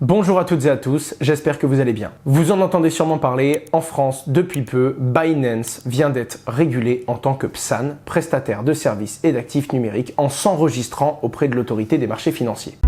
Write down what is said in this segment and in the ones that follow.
Bonjour à toutes et à tous, j'espère que vous allez bien. Vous en entendez sûrement parler, en France, depuis peu, Binance vient d'être régulé en tant que PSAN, prestataire de services et d'actifs numériques, en s'enregistrant auprès de l'autorité des marchés financiers.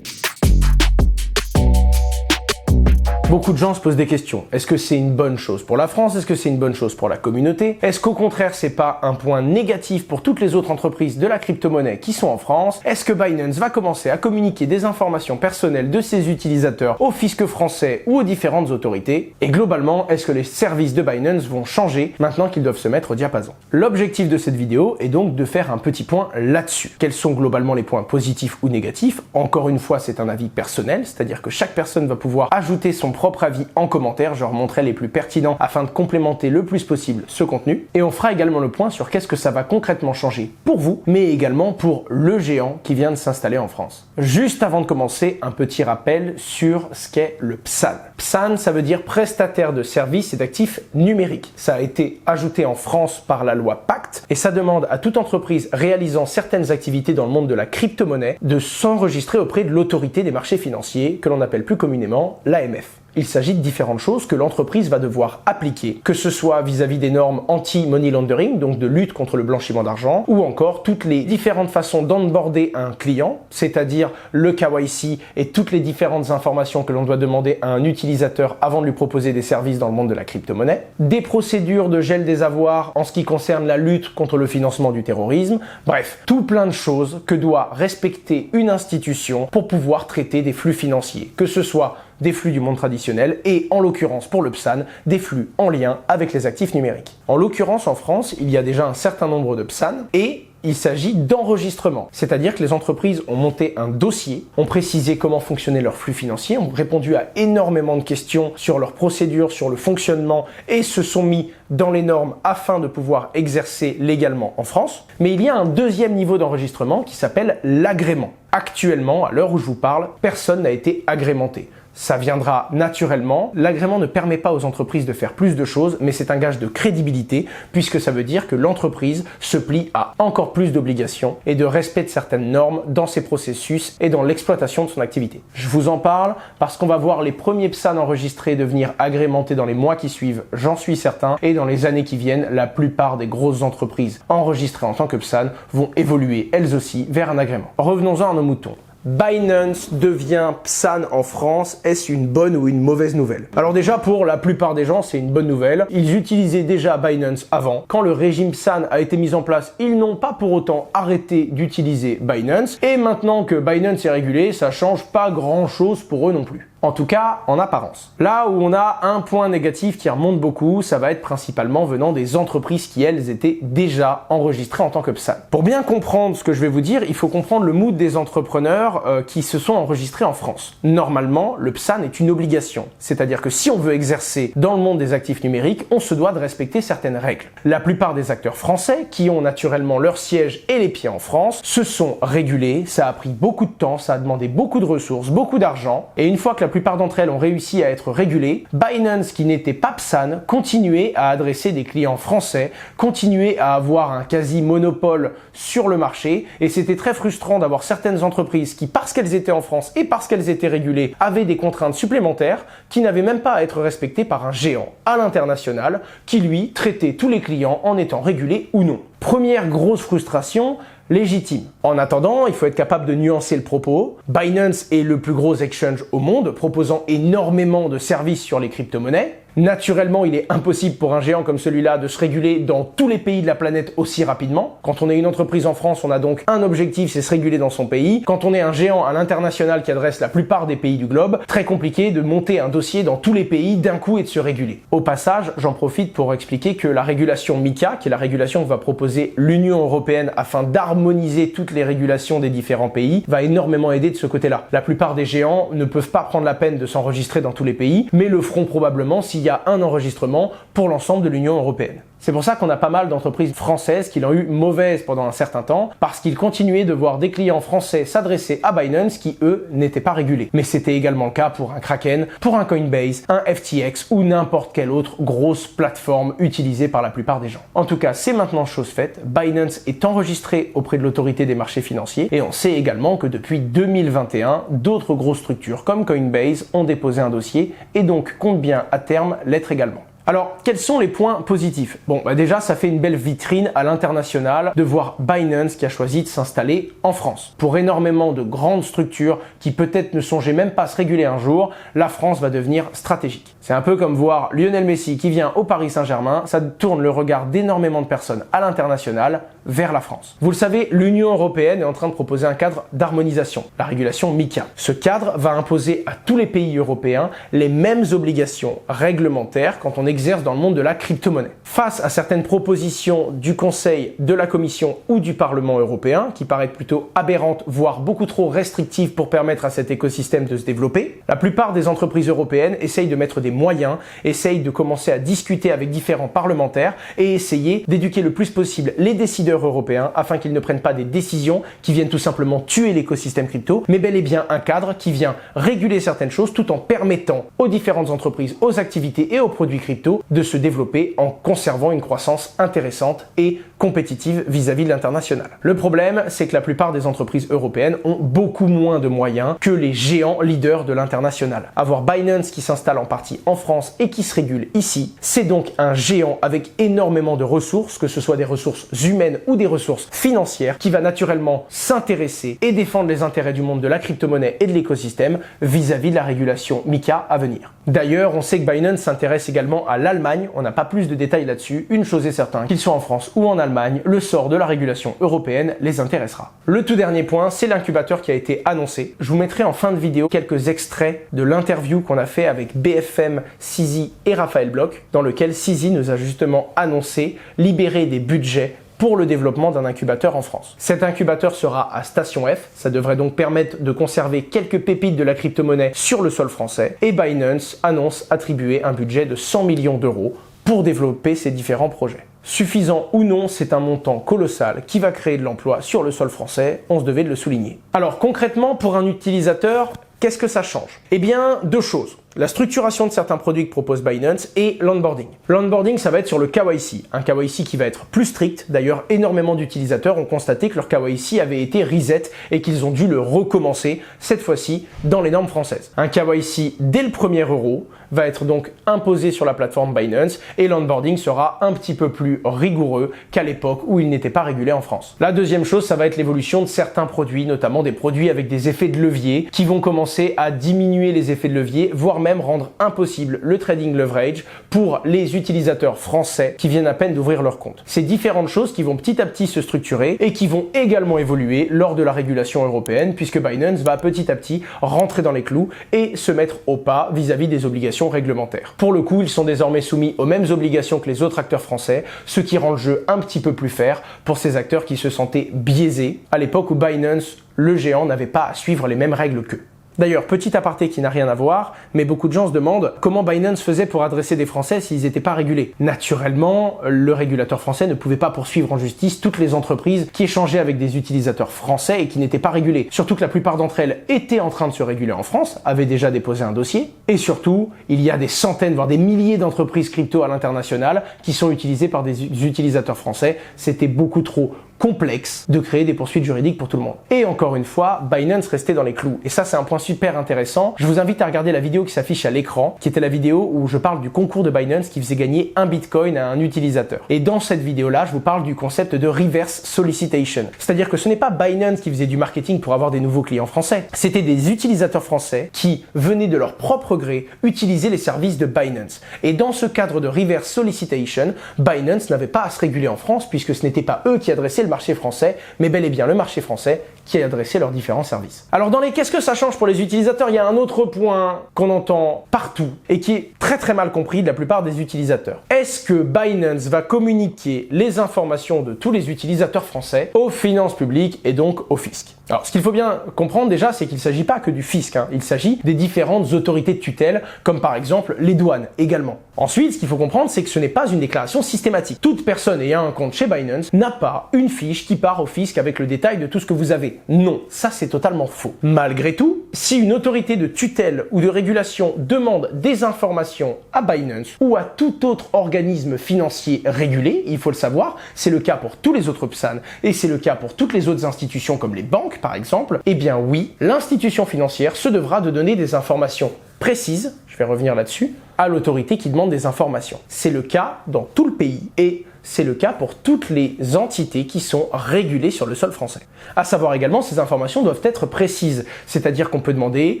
Beaucoup de gens se posent des questions. Est-ce que c'est une bonne chose pour la France? Est-ce que c'est une bonne chose pour la communauté? Est-ce qu'au contraire, c'est pas un point négatif pour toutes les autres entreprises de la crypto-monnaie qui sont en France? Est-ce que Binance va commencer à communiquer des informations personnelles de ses utilisateurs au fisc français ou aux différentes autorités? Et globalement, est-ce que les services de Binance vont changer maintenant qu'ils doivent se mettre au diapason? L'objectif de cette vidéo est donc de faire un petit point là-dessus. Quels sont globalement les points positifs ou négatifs? Encore une fois, c'est un avis personnel, c'est-à-dire que chaque personne va pouvoir ajouter son propre avis en commentaire, je remonterai les plus pertinents afin de complémenter le plus possible ce contenu. Et on fera également le point sur qu'est-ce que ça va concrètement changer pour vous, mais également pour le géant qui vient de s'installer en France. Juste avant de commencer, un petit rappel sur ce qu'est le PSAN. PSAN, ça veut dire prestataire de services et d'actifs numériques. Ça a été ajouté en France par la loi Pacte et ça demande à toute entreprise réalisant certaines activités dans le monde de la crypto-monnaie de s'enregistrer auprès de l'autorité des marchés financiers, que l'on appelle plus communément l'AMF. Il s'agit de différentes choses que l'entreprise va devoir appliquer, que ce soit vis-à-vis des normes anti-money laundering, donc de lutte contre le blanchiment d'argent, ou encore toutes les différentes façons d'onboarder un client, c'est-à-dire le KYC et toutes les différentes informations que l'on doit demander à un utilisateur avant de lui proposer des services dans le monde de la crypto-monnaie, des procédures de gel des avoirs en ce qui concerne la lutte contre le financement du terrorisme, bref, tout plein de choses que doit respecter une institution pour pouvoir traiter des flux financiers, que ce soit des flux du monde traditionnel et, en l'occurrence pour le PSAN, des flux en lien avec les actifs numériques. En l'occurrence, en France, il y a déjà un certain nombre de PSAN et il s'agit d'enregistrement, c'est-à-dire que les entreprises ont monté un dossier, ont précisé comment fonctionnait leur flux financier, ont répondu à énormément de questions sur leurs procédures, sur le fonctionnement et se sont mis dans les normes afin de pouvoir exercer légalement en France. Mais il y a un deuxième niveau d'enregistrement qui s'appelle l'agrément. Actuellement, à l'heure où je vous parle, personne n'a été agrémenté. Ça viendra naturellement. L'agrément ne permet pas aux entreprises de faire plus de choses, mais c'est un gage de crédibilité puisque ça veut dire que l'entreprise se plie à encore plus d'obligations et de respect de certaines normes dans ses processus et dans l'exploitation de son activité. Je vous en parle parce qu'on va voir les premiers PSAN enregistrés devenir agrémentés dans les mois qui suivent, j'en suis certain, et dans les années qui viennent, la plupart des grosses entreprises enregistrées en tant que PSAN vont évoluer elles aussi vers un agrément. Revenons-en à nos moutons. Binance devient PSAN en France, est-ce une bonne ou une mauvaise nouvelle? Alors déjà, pour la plupart des gens, c'est une bonne nouvelle. Ils utilisaient déjà Binance avant. Quand le régime PSAN a été mis en place, ils n'ont pas pour autant arrêté d'utiliser Binance. Et maintenant que Binance est régulé, ça change pas grand-chose pour eux non plus. En tout cas, en apparence. Là où on a un point négatif qui remonte beaucoup, ça va être principalement venant des entreprises qui, elles, étaient déjà enregistrées en tant que PSAN. Pour bien comprendre ce que je vais vous dire, il faut comprendre le mood des entrepreneurs qui se sont enregistrés en France. Normalement, le PSAN est une obligation. C'est-à-dire que si on veut exercer dans le monde des actifs numériques, on se doit de respecter certaines règles. La plupart des acteurs français, qui ont naturellement leur siège et les pieds en France, se sont régulés. Ça a pris beaucoup de temps, ça a demandé beaucoup de ressources, beaucoup d'argent. Et une fois que la plupart d'entre elles ont réussi à être régulées, Binance, qui n'était pas PSAN, continuait à adresser des clients français, continuait à avoir un quasi-monopole sur le marché, et c'était très frustrant d'avoir certaines entreprises qui, parce qu'elles étaient en France et parce qu'elles étaient régulées, avaient des contraintes supplémentaires qui n'avaient même pas à être respectées par un géant à l'international qui, lui, traitait tous les clients en étant régulés ou non. Première grosse frustration, légitime. En attendant, il faut être capable de nuancer le propos. Binance est le plus gros exchange au monde, proposant énormément de services sur les crypto-monnaies. Naturellement, il est impossible pour un géant comme celui-là de se réguler dans tous les pays de la planète aussi rapidement. Quand on est une entreprise en France, on a donc un objectif, c'est se réguler dans son pays. Quand on est un géant à l'international qui adresse la plupart des pays du globe, très compliqué de monter un dossier dans tous les pays d'un coup et de se réguler. Au passage, j'en profite pour expliquer que la régulation MiCA, qui est la régulation que va proposer l'Union européenne afin d'harmoniser toutes les régulations des différents pays, va énormément aider de ce côté-là. La plupart des géants ne peuvent pas prendre la peine de s'enregistrer dans tous les pays, mais le feront probablement s'il y a un enregistrement pour l'ensemble de l'Union européenne. C'est pour ça qu'on a pas mal d'entreprises françaises qui l'ont eu mauvaise pendant un certain temps, parce qu'ils continuaient de voir des clients français s'adresser à Binance qui, eux, n'étaient pas régulés. Mais c'était également le cas pour un Kraken, pour un Coinbase, un FTX ou n'importe quelle autre grosse plateforme utilisée par la plupart des gens. En tout cas, c'est maintenant chose faite. Binance est enregistré auprès de l'autorité des marchés financiers et on sait également que depuis 2021, d'autres grosses structures comme Coinbase ont déposé un dossier et donc comptent bien à terme l'être également. Alors, quels sont les points positifs? Bon, déjà, ça fait une belle vitrine à l'international de voir Binance qui a choisi de s'installer en France. Pour énormément de grandes structures qui peut-être ne songeaient même pas à se réguler un jour, la France va devenir stratégique. C'est un peu comme voir Lionel Messi qui vient au Paris Saint-Germain, ça tourne le regard d'énormément de personnes à l'international vers la France. Vous le savez, l'Union européenne est en train de proposer un cadre d'harmonisation, la régulation MiCA. Ce cadre va imposer à tous les pays européens les mêmes obligations réglementaires quand on exerce dans le monde de la crypto-monnaie. Face à certaines propositions du Conseil, de la Commission ou du Parlement européen, qui paraissent plutôt aberrantes, voire beaucoup trop restrictives pour permettre à cet écosystème de se développer, la plupart des entreprises européennes essayent de mettre des moyens, essayent de commencer à discuter avec différents parlementaires et essayer d'éduquer le plus possible les décideurs européens afin qu'ils ne prennent pas des décisions qui viennent tout simplement tuer l'écosystème crypto, mais bel et bien un cadre qui vient réguler certaines choses tout en permettant aux différentes entreprises, aux activités et aux produits crypto de se développer en conservant une croissance intéressante et compétitive vis-à-vis de l'international. Le problème, c'est que la plupart des entreprises européennes ont beaucoup moins de moyens que les géants leaders de l'international. Avoir Binance qui s'installe en partie en France et qui se régule ici, c'est donc un géant avec énormément de ressources, que ce soit des ressources humaines ou des ressources financières, qui va naturellement s'intéresser et défendre les intérêts du monde de la crypto-monnaie et de l'écosystème vis-à-vis de la régulation MiCA à venir. D'ailleurs, on sait que Binance s'intéresse également à l'Allemagne, on n'a pas plus de détails là-dessus, une chose est certaine, qu'ils soient en France ou en Allemagne, le sort de la régulation européenne les intéressera. Le tout dernier point, c'est l'incubateur qui a été annoncé. Je vous mettrai en fin de vidéo quelques extraits de l'interview qu'on a fait avec BFM, CZ et Raphaël Bloch, dans lequel CZ nous a justement annoncé libérer des budgets pour le développement d'un incubateur en France. Cet incubateur sera à Station F, ça devrait donc permettre de conserver quelques pépites de la crypto-monnaie sur le sol français, et Binance annonce attribuer un budget de 100 millions d'euros pour développer ces différents projets. Suffisant ou non, c'est un montant colossal qui va créer de l'emploi sur le sol français, on se devait de le souligner. Alors concrètement, pour un utilisateur, qu'est-ce que ça change? Eh bien, deux choses. La structuration de certains produits que propose Binance et l'onboarding. L'onboarding, ça va être sur le KYC. Un KYC qui va être plus strict. D'ailleurs, énormément d'utilisateurs ont constaté que leur KYC avait été reset et qu'ils ont dû le recommencer, cette fois-ci, dans les normes françaises. Un KYC dès le premier euro va être donc imposé sur la plateforme Binance et l'onboarding sera un petit peu plus rigoureux qu'à l'époque où il n'était pas régulé en France. La deuxième chose, ça va être l'évolution de certains produits, notamment des produits avec des effets de levier qui vont commencer à diminuer les effets de levier, voire même rendre impossible le trading leverage pour les utilisateurs français qui viennent à peine d'ouvrir leur compte. C'est différentes choses qui vont petit à petit se structurer et qui vont également évoluer lors de la régulation européenne puisque Binance va petit à petit rentrer dans les clous et se mettre au pas vis-à-vis des obligations réglementaires. Pour le coup, ils sont désormais soumis aux mêmes obligations que les autres acteurs français, ce qui rend le jeu un petit peu plus fair pour ces acteurs qui se sentaient biaisés à l'époque où Binance, le géant, n'avait pas à suivre les mêmes règles qu'eux. D'ailleurs, petit aparté qui n'a rien à voir, mais beaucoup de gens se demandent comment Binance faisait pour adresser des Français s'ils n'étaient pas régulés. Naturellement, le régulateur français ne pouvait pas poursuivre en justice toutes les entreprises qui échangeaient avec des utilisateurs français et qui n'étaient pas régulés. Surtout que la plupart d'entre elles étaient en train de se réguler en France, avaient déjà déposé un dossier. Et surtout, il y a des centaines, voire des milliers d'entreprises crypto à l'international qui sont utilisées par des utilisateurs français. C'était beaucoup trop complexe de créer des poursuites juridiques pour tout le monde. Et encore une fois, Binance restait dans les clous. Et ça, c'est un point super intéressant. Je vous invite à regarder la vidéo qui s'affiche à l'écran, qui était la vidéo où je parle du concours de Binance qui faisait gagner un Bitcoin à un utilisateur. Et dans cette vidéo-là, je vous parle du concept de reverse solicitation. C'est-à-dire que ce n'est pas Binance qui faisait du marketing pour avoir des nouveaux clients français. C'était des utilisateurs français qui venaient de leur propre gré utiliser les services de Binance. Et dans ce cadre de reverse solicitation, Binance n'avait pas à se réguler en France puisque ce n'était pas eux qui adressaient le marché français, mais bel et bien le marché français qui adressaient leurs différents services. Alors dans les qu'est-ce que ça change pour les utilisateurs, il y a un autre point qu'on entend partout et qui est très très mal compris de la plupart des utilisateurs. Est-ce que Binance va communiquer les informations de tous les utilisateurs français aux finances publiques et donc au fisc? Alors ce qu'il faut bien comprendre déjà, c'est qu'il ne s'agit pas que du fisc, il s'agit des différentes autorités de tutelle, comme par exemple les douanes également. Ensuite, ce qu'il faut comprendre, c'est que ce n'est pas une déclaration systématique. Toute personne ayant un compte chez Binance n'a pas une fiche qui part au fisc avec le détail de tout ce que vous avez. Non, ça c'est totalement faux. Malgré tout, si une autorité de tutelle ou de régulation demande des informations à Binance ou à tout autre organisme financier régulé, il faut le savoir, c'est le cas pour tous les autres PSAN et c'est le cas pour toutes les autres institutions comme les banques par exemple, eh bien oui, l'institution financière se devra de donner des informations précises, je vais revenir là-dessus, à l'autorité qui demande des informations. C'est le cas dans tout le pays et c'est le cas pour toutes les entités qui sont régulées sur le sol français. À savoir également, ces informations doivent être précises, c'est-à-dire qu'on peut demander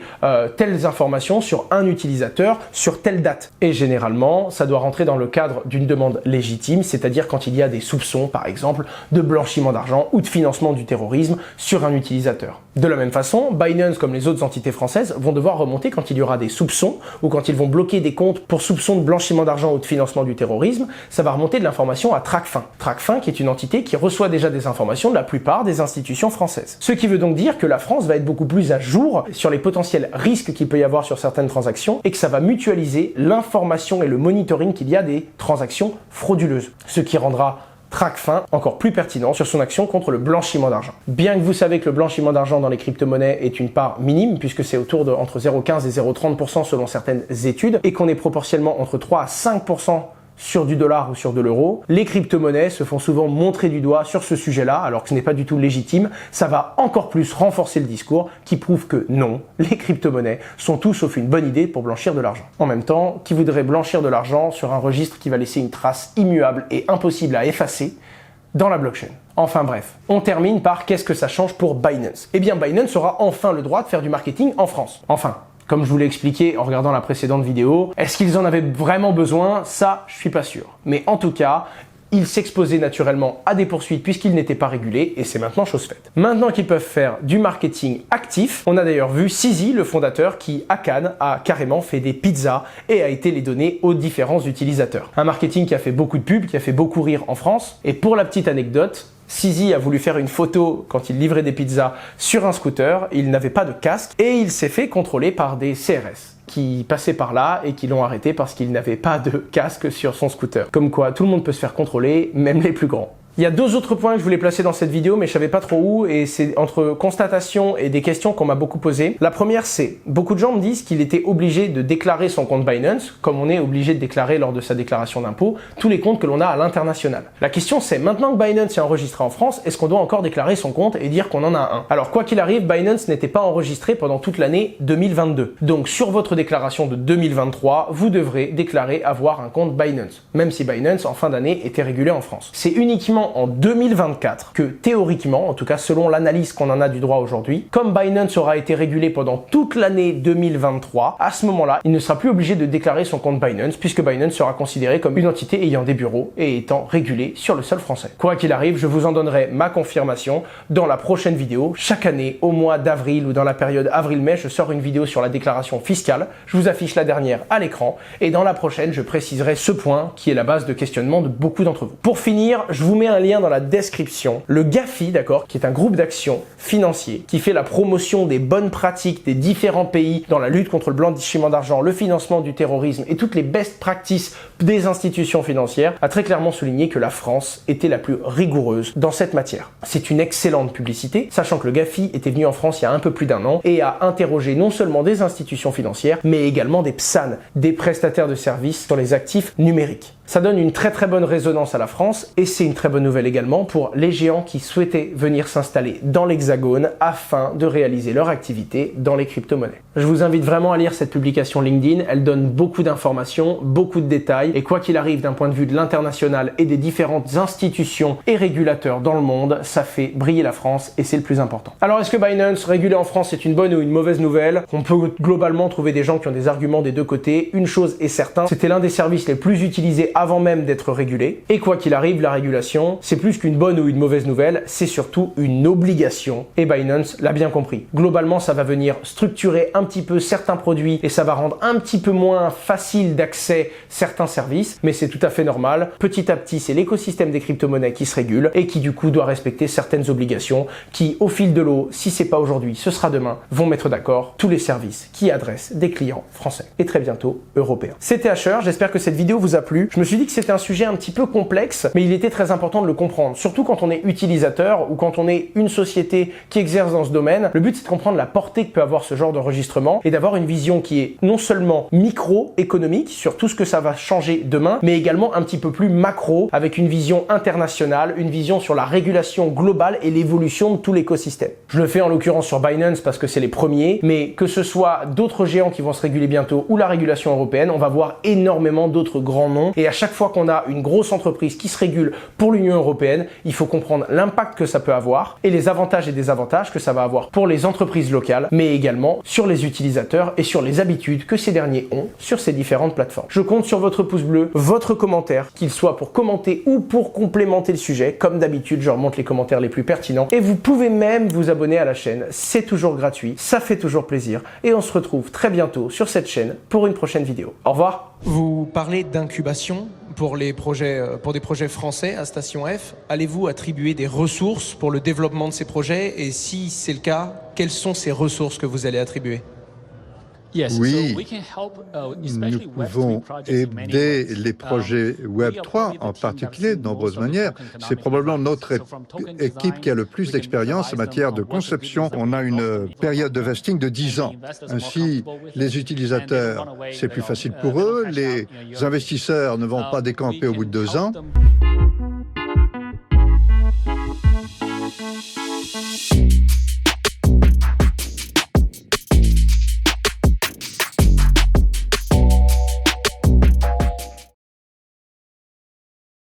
telles informations sur un utilisateur sur telle date. Et généralement, ça doit rentrer dans le cadre d'une demande légitime, c'est-à-dire quand il y a des soupçons, par exemple, de blanchiment d'argent ou de financement du terrorisme sur un utilisateur. De la même façon, Binance, comme les autres entités françaises, vont devoir remonter quand il y aura des soupçons ou quand ils vont bloquer des comptes pour soupçons de blanchiment d'argent ou de financement du terrorisme, ça va remonter de l'information à Tracfin. Tracfin qui est une entité qui reçoit déjà des informations de la plupart des institutions françaises. Ce qui veut donc dire que la France va être beaucoup plus à jour sur les potentiels risques qu'il peut y avoir sur certaines transactions et que ça va mutualiser l'information et le monitoring qu'il y a des transactions frauduleuses. Ce qui rendra Tracfin encore plus pertinent sur son action contre le blanchiment d'argent. Bien que vous savez que le blanchiment d'argent dans les crypto-monnaies est une part minime, puisque c'est autour de entre 0,15 et 0,30% selon certaines études, et qu'on est proportionnellement entre 3 à 5% sur du dollar ou sur de l'euro, les crypto-monnaies se font souvent montrer du doigt sur ce sujet-là, alors que ce n'est pas du tout légitime. Ça va encore plus renforcer le discours qui prouve que non, les crypto-monnaies sont tout sauf une bonne idée pour blanchir de l'argent. En même temps, qui voudrait blanchir de l'argent sur un registre qui va laisser une trace immuable et impossible à effacer dans la blockchain? Enfin bref, on termine par qu'est-ce que ça change pour Binance? Eh bien Binance aura enfin le droit de faire du marketing en France. Enfin, comme je vous l'ai expliqué en regardant la précédente vidéo, est-ce qu'ils en avaient vraiment besoin? Ça, je suis pas sûr. Mais en tout cas, ils s'exposaient naturellement à des poursuites puisqu'ils n'étaient pas régulés et c'est maintenant chose faite. Maintenant qu'ils peuvent faire du marketing actif, on a d'ailleurs vu Sizi, le fondateur, qui à Cannes a carrément fait des pizzas et a été les donner aux différents utilisateurs. Un marketing qui a fait beaucoup de pubs, qui a fait beaucoup rire en France. Et pour la petite anecdote, Sizi a voulu faire une photo quand il livrait des pizzas sur un scooter, il n'avait pas de casque et il s'est fait contrôler par des CRS qui passaient par là et qui l'ont arrêté parce qu'il n'avait pas de casque sur son scooter. Comme quoi, tout le monde peut se faire contrôler, même les plus grands. Il y a deux autres points que je voulais placer dans cette vidéo, mais je savais pas trop où, et c'est entre constatations et des questions qu'on m'a beaucoup posées. La première, c'est, beaucoup de gens me disent qu'il était obligé de déclarer son compte Binance, comme on est obligé de déclarer lors de sa déclaration d'impôt, tous les comptes que l'on a à l'international. La question c'est, maintenant que Binance est enregistré en France, est-ce qu'on doit encore déclarer son compte et dire qu'on en a un? Alors quoi qu'il arrive, Binance n'était pas enregistré pendant toute l'année 2022. Donc sur votre déclaration de 2023, vous devrez déclarer avoir un compte Binance, même si Binance en fin d'année était régulé en France. C'est uniquement en 2024 que théoriquement, en tout cas selon l'analyse qu'on en a du droit aujourd'hui, comme Binance aura été régulé pendant toute l'année 2023, à ce moment-là, il ne sera plus obligé de déclarer son compte Binance puisque Binance sera considéré comme une entité ayant des bureaux et étant régulée sur le sol français. Quoi qu'il arrive, je vous en donnerai ma confirmation dans la prochaine vidéo. Chaque année, au mois d'avril ou dans la période avril-mai, je sors une vidéo sur la déclaration fiscale. Je vous affiche la dernière à l'écran et dans la prochaine, je préciserai ce point qui est la base de questionnement de beaucoup d'entre vous. Pour finir, je vous mets un lien dans la description. Le GAFI, d'accord, qui est un groupe d'action financier qui fait la promotion des bonnes pratiques des différents pays dans la lutte contre le blanchiment d'argent, le financement du terrorisme et toutes les best practices des institutions financières, a très clairement souligné que la France était la plus rigoureuse dans cette matière. C'est une excellente publicité, sachant que le GAFI était venu en France il y a un peu plus d'1 an et a interrogé non seulement des institutions financières, mais également des PSAN, des prestataires de services sur les actifs numériques. Ça donne une très bonne résonance à la France et c'est une très bonne nouvelle également pour les géants qui souhaitaient venir s'installer dans l'Hexagone afin de réaliser leur activité dans les crypto-monnaies. Je vous invite vraiment à lire cette publication LinkedIn, elle donne beaucoup d'informations, beaucoup de détails et quoi qu'il arrive d'un point de vue de l'international et des différentes institutions et régulateurs dans le monde, ça fait briller la France et c'est le plus important. Alors est-ce que Binance régulé en France est une bonne ou une mauvaise nouvelle? On peut globalement trouver des gens qui ont des arguments des deux côtés. Une chose est certaine, c'était l'un des services les plus utilisés avant même d'être régulé. Et quoi qu'il arrive, la régulation, c'est plus qu'une bonne ou une mauvaise nouvelle, c'est surtout une obligation. Et Binance l'a bien compris. Globalement, ça va venir structurer un petit peu certains produits et ça va rendre un petit peu moins facile d'accès certains services, mais c'est tout à fait normal. Petit à petit, c'est l'écosystème des crypto-monnaies qui se régule et qui du coup doit respecter certaines obligations qui, au fil de l'eau, si c'est pas aujourd'hui, ce sera demain, vont mettre d'accord tous les services qui adressent des clients français et très bientôt européens. C'était Asher, j'espère que cette vidéo vous a plu. Je me suis dit que c'était un sujet un petit peu complexe, mais il était très important de le comprendre, surtout quand on est utilisateur ou quand on est une société qui exerce dans ce domaine. Le but, c'est de comprendre la portée que peut avoir ce genre d'enregistrement et d'avoir une vision qui est non seulement micro-économique sur tout ce que ça va changer demain, mais également un petit peu plus macro avec une vision internationale, une vision sur la régulation globale et l'évolution de tout l'écosystème. Je le fais en l'occurrence sur Binance parce que c'est les premiers, mais que ce soit d'autres géants qui vont se réguler bientôt ou la régulation européenne, on va voir énormément d'autres grands noms et à chaque fois qu'on a une grosse entreprise qui se régule pour l'Union européenne, il faut comprendre l'impact que ça peut avoir et les avantages et désavantages que ça va avoir pour les entreprises locales, mais également sur les utilisateurs et sur les habitudes que ces derniers ont sur ces différentes plateformes. Je compte sur votre pouce bleu, votre commentaire, qu'il soit pour commenter ou pour complémenter le sujet. Comme d'habitude, je remonte les commentaires les plus pertinents et vous pouvez même vous abonner à la chaîne. C'est toujours gratuit, ça fait toujours plaisir et on se retrouve très bientôt sur cette chaîne pour une prochaine vidéo. Au revoir. Vous parlez d'incubation pour des projets français à Station F. Allez-vous attribuer des ressources pour le développement de ces projets et si c'est le cas, quelles sont ces ressources que vous allez attribuer? Oui, nous pouvons aider les projets Web3 en particulier de nombreuses manières. C'est probablement notre équipe qui a le plus d'expérience en matière de conception. On a une période de vesting de 10 ans. Ainsi, les utilisateurs, c'est plus facile pour eux. Les investisseurs ne vont pas décamper au bout de 2 ans.